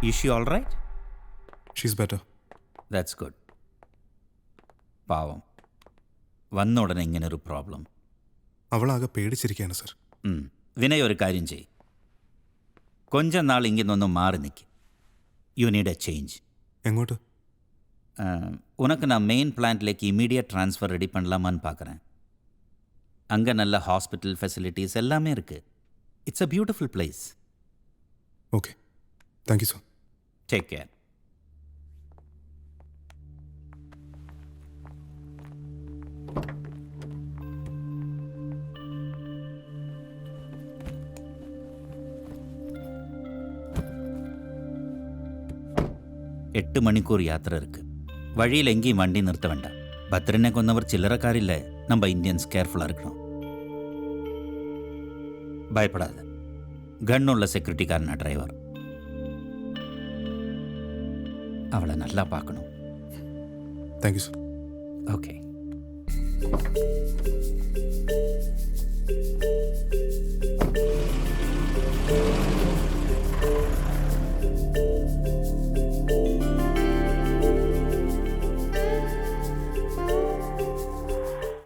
Is she all right? She's better. That's good. പാവം, വന്ന ഉടനെ ഇങ്ങനൊരു പ്രോബ്ലം. അവളാകെ പേടിച്ചിരിക്കുകയാണ് സർ. വിനയ് ഒരു കാര്യം ചെയ്യും, கொஞ்ச நாள் இங்கிருந்தொന്ന് மாறி நிற்க. You need a change. എങ്ങോട്ട്? உனக்கு நான் மெயின் பிளான்ட்லேக்கு இமீடியட் ட்ரான்ஸ்ஃபர் ரெடி பண்ணலாமான்னு பார்க்குறேன். அங்கே நல்ல ஹாஸ்பிட்டல் ஃபெசிலிட்டிஸ் எல்லாமே இருக்குது. It's a beautiful place. Okay, thank you sir. Take care. എട്ട് മണിക്കൂർ യാത്ര இருக்கு. வழியில் எங்கேயும் வண்டி நிறுத்த வேண்டாம். பத்ரனை கொன்னவர் சில்லறக்காரில்லை. நம்ம இந்தியன்ஸ் கேர்ஃபுல்லாக இருக்கணும். பயப்படாத, கன்னுள்ள செக்யூரிட்டிக்காரனா டிரைவர். அவளை நல்லா பார்க்கணும். Thank you sir. ஓகே.